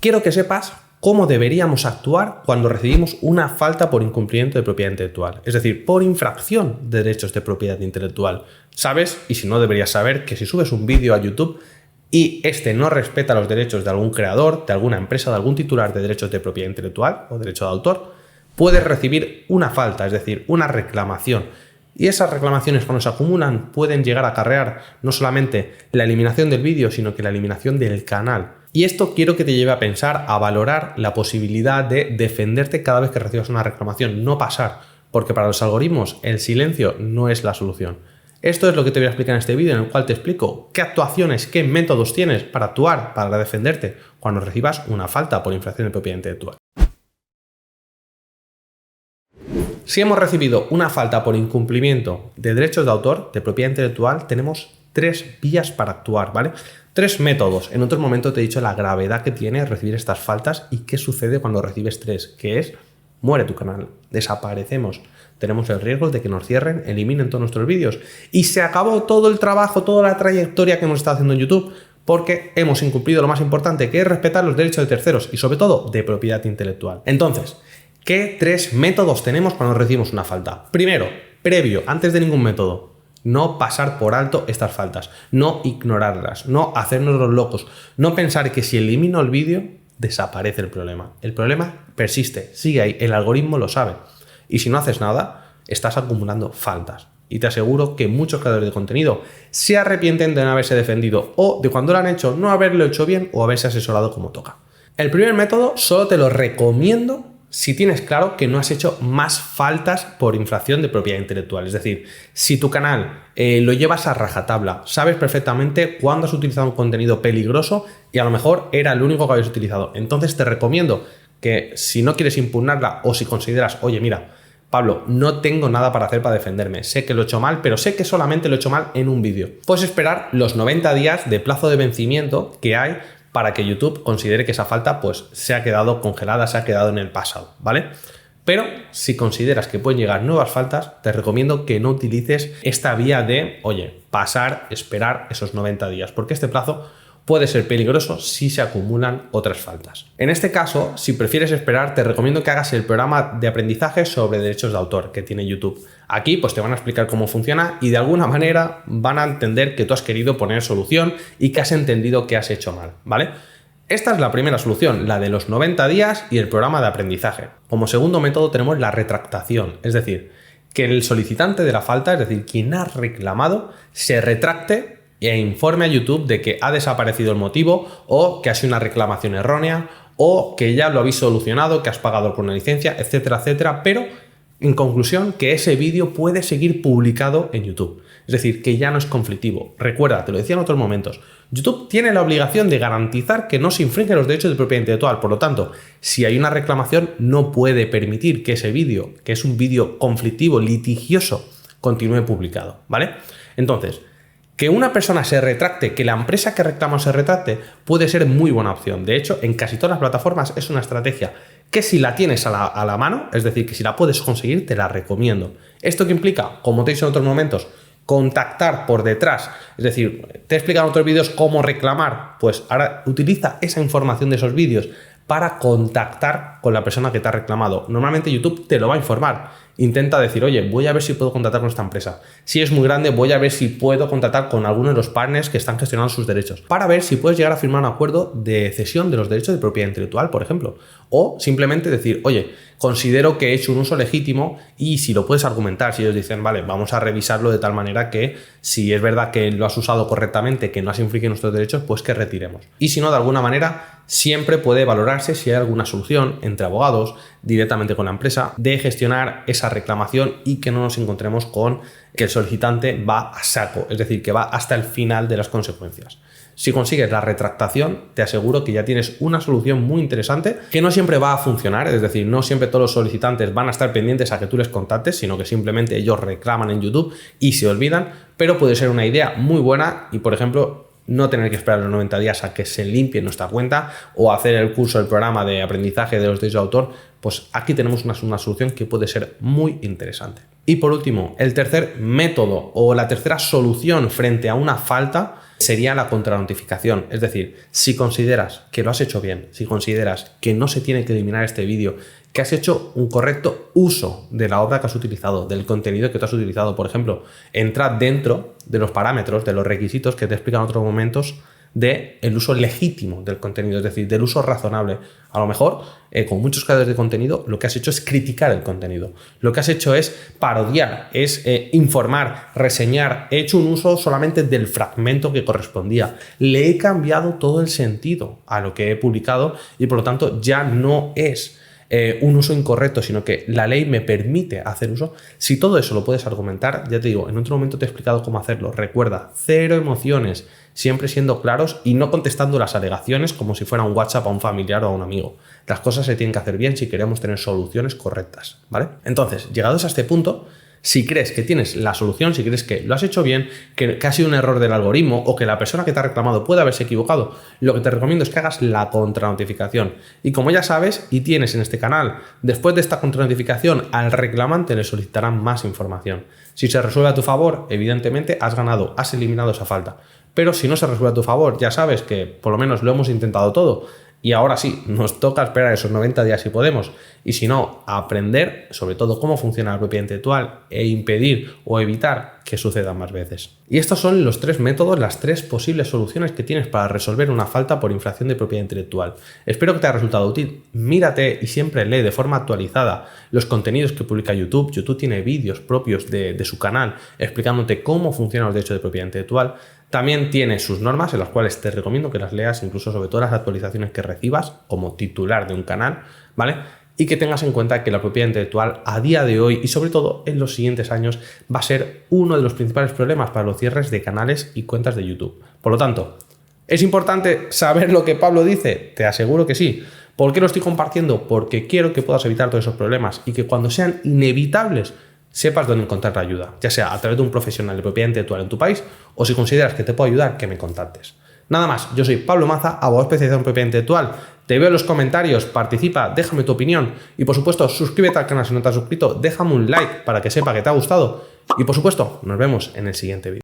quiero que sepas cómo deberíamos actuar cuando recibimos una falta por incumplimiento de propiedad intelectual, es decir, por infracción de derechos de propiedad intelectual. Sabes, y si no deberías saber, que si subes un vídeo a YouTube y este no respeta los derechos de algún creador, de alguna empresa, de algún titular de derechos de propiedad intelectual o derecho de autor, puedes recibir una falta, es decir, una reclamación. Y esas reclamaciones, cuando se acumulan, pueden llegar a acarrear no solamente la eliminación del vídeo, sino que la eliminación del canal. Y esto quiero que te lleve a pensar, a valorar la posibilidad de defenderte cada vez que recibas una reclamación, no pasar, porque para los algoritmos el silencio no es la solución. Esto es lo que te voy a explicar en este vídeo, en el cual te explico qué actuaciones, qué métodos tienes para actuar, para defenderte cuando recibas una falta por infracción de propiedad intelectual. Si hemos recibido una falta por incumplimiento de derechos de autor, de propiedad intelectual, tenemos 3 vías para actuar, ¿vale? 3 métodos. En otro momento te he dicho la gravedad que tiene recibir estas faltas y qué sucede cuando recibes 3, que es muere tu canal, desaparecemos, tenemos el riesgo de que nos cierren, eliminen todos nuestros vídeos y se acabó todo el trabajo, toda la trayectoria que hemos estado haciendo en YouTube porque hemos incumplido lo más importante, que es respetar los derechos de terceros y sobre todo de propiedad intelectual. Entonces, ¿qué 3 métodos tenemos cuando recibimos una falta? Primero, previo, antes de ningún método, no pasar por alto estas faltas, no ignorarlas, no hacernos los locos, no pensar que si elimino el vídeo desaparece el problema. El problema persiste, sigue ahí, el algoritmo lo sabe. Y si no haces nada, estás acumulando faltas. Y te aseguro que muchos creadores de contenido se arrepienten de no haberse defendido o de cuando lo han hecho no haberlo hecho bien o haberse asesorado como toca. El primer método solo te lo recomiendo si tienes claro que no has hecho más faltas por infracción de propiedad intelectual. Es decir, si tu canal lo llevas a rajatabla, sabes perfectamente cuándo has utilizado un contenido peligroso y a lo mejor era el único que habías utilizado. Entonces te recomiendo que si no quieres impugnarla o si consideras, oye, mira, Pablo, no tengo nada para hacer para defenderme, sé que lo he hecho mal, pero sé que solamente lo he hecho mal en un vídeo. Puedes esperar los 90 días de plazo de vencimiento que hay para que YouTube considere que esa falta pues se ha quedado congelada, se ha quedado en el pasado, ¿vale? Pero si consideras que pueden llegar nuevas faltas, te recomiendo que no utilices esta vía de, oye, pasar, esperar esos 90 días, porque este plazo puede ser peligroso si se acumulan otras faltas. En este caso, si prefieres esperar, te recomiendo que hagas el programa de aprendizaje sobre derechos de autor que tiene YouTube. Aquí pues te van a explicar cómo funciona y de alguna manera van a entender que tú has querido poner solución y que has entendido que has hecho mal, ¿vale? Esta es la primera solución, la de los 90 días y el programa de aprendizaje. Como segundo método tenemos la retractación, es decir, que el solicitante de la falta, es decir, quien ha reclamado, se retracte e informe a YouTube de que ha desaparecido el motivo o que ha sido una reclamación errónea o que ya lo habéis solucionado, que has pagado por una licencia, etcétera, etcétera, pero en conclusión que ese vídeo puede seguir publicado en YouTube. Es decir, que ya no es conflictivo. Recuerda, te lo decía en otros momentos, YouTube tiene la obligación de garantizar que no se infringen los derechos de propiedad intelectual. Por lo tanto, si hay una reclamación, no puede permitir que ese vídeo, que es un vídeo conflictivo, litigioso, continúe publicado, ¿vale? Entonces, que una persona se retracte, que la empresa que reclama se retracte, puede ser muy buena opción. De hecho, en casi todas las plataformas es una estrategia que si la tienes a la mano, es decir, que si la puedes conseguir, te la recomiendo. ¿Esto qué implica? Como te he dicho en otros momentos, contactar por detrás. Es decir, te he explicado en otros vídeos cómo reclamar. Pues ahora utiliza esa información de esos vídeos para contactar con la persona que te ha reclamado. Normalmente YouTube te lo va a informar. Intenta decir, oye, voy a ver si puedo contactar con esta empresa. Si es muy grande, voy a ver si puedo contactar con alguno de los partners que están gestionando sus derechos, para ver si puedes llegar a firmar un acuerdo de cesión de los derechos de propiedad intelectual, por ejemplo. O simplemente decir, oye, considero que he hecho un uso legítimo y si lo puedes argumentar, si ellos dicen, vale, vamos a revisarlo de tal manera que si es verdad que lo has usado correctamente, que no has infringido nuestros derechos, pues que retiremos. Y si no, de alguna manera, siempre puede valorarse si hay alguna solución entre abogados, directamente con la empresa, de gestionar esa reclamación y que no nos encontremos con que el solicitante va a saco, es decir, que va hasta el final de las consecuencias. Si consigues la retractación, te aseguro que ya tienes una solución muy interesante que no siempre va a funcionar, es decir, no siempre todos los solicitantes van a estar pendientes a que tú les contactes, sino que simplemente ellos reclaman en YouTube y se olvidan, pero puede ser una idea muy buena y, por ejemplo, no tener que esperar los 90 días a que se limpie nuestra cuenta o hacer el curso, el programa de aprendizaje de los derechos de autor, pues aquí tenemos una solución que puede ser muy interesante. Y por último, el tercer método o la tercera solución frente a una falta sería la contranotificación. Es decir, si consideras que lo has hecho bien, si consideras que no se tiene que eliminar este vídeo, que has hecho un correcto uso de la obra que has utilizado, del contenido que tú has utilizado, por ejemplo, entra dentro de los parámetros, de los requisitos que te explican en otros momentos, del uso legítimo del contenido, es decir, del uso razonable. A lo mejor, con muchos creadores de contenido, lo que has hecho es criticar el contenido. Lo que has hecho es parodiar, es informar, reseñar. He hecho un uso solamente del fragmento que correspondía. Le he cambiado todo el sentido a lo que he publicado y, por lo tanto, ya no es un uso incorrecto, sino que la ley me permite hacer uso. Si todo eso lo puedes argumentar, ya te digo, en otro momento te he explicado cómo hacerlo. Recuerda, cero emociones, siempre siendo claros y no contestando las alegaciones como si fuera un WhatsApp a un familiar o a un amigo. Las cosas se tienen que hacer bien si queremos tener soluciones correctas, ¿vale? Entonces, llegados a este punto, si crees que tienes la solución, si crees que lo has hecho bien, que ha sido un error del algoritmo o que la persona que te ha reclamado puede haberse equivocado, lo que te recomiendo es que hagas la contranotificación. Y como ya sabes y tienes en este canal, después de esta contranotificación, al reclamante le solicitarán más información. Si se resuelve a tu favor, evidentemente has ganado, has eliminado esa falta. Pero si no se resuelve a tu favor, ya sabes que por lo menos lo hemos intentado todo. Y ahora sí, nos toca esperar esos 90 días si podemos. Y si no, aprender sobre todo cómo funciona la propiedad intelectual e impedir o evitar que sucedan más veces. Y estos son los 3 métodos, las 3 posibles soluciones que tienes para resolver una falta por infracción de propiedad intelectual. Espero que te haya resultado útil. Mírate y siempre lee de forma actualizada los contenidos que publica YouTube. YouTube tiene vídeos propios de su canal explicándote cómo funcionan los derechos de propiedad intelectual. También tiene sus normas en las cuales te recomiendo que las leas, incluso sobre todas las actualizaciones que recibas como titular de un canal, ¿vale? Y que tengas en cuenta que la propiedad intelectual a día de hoy y sobre todo en los siguientes años va a ser uno de los principales problemas para los cierres de canales y cuentas de YouTube. Por lo tanto, ¿es importante saber lo que Pablo dice? Te aseguro que sí. ¿Por qué lo estoy compartiendo? Porque quiero que puedas evitar todos esos problemas y que cuando sean inevitables sepas dónde encontrar la ayuda, ya sea a través de un profesional de propiedad intelectual en tu país o si consideras que te puedo ayudar, que me contactes. Nada más, yo soy Pablo Maza, abogado especializado en propiedad intelectual. Te veo en los comentarios, participa, déjame tu opinión y por supuesto suscríbete al canal si no te has suscrito, déjame un like para que sepa que te ha gustado y por supuesto nos vemos en el siguiente vídeo.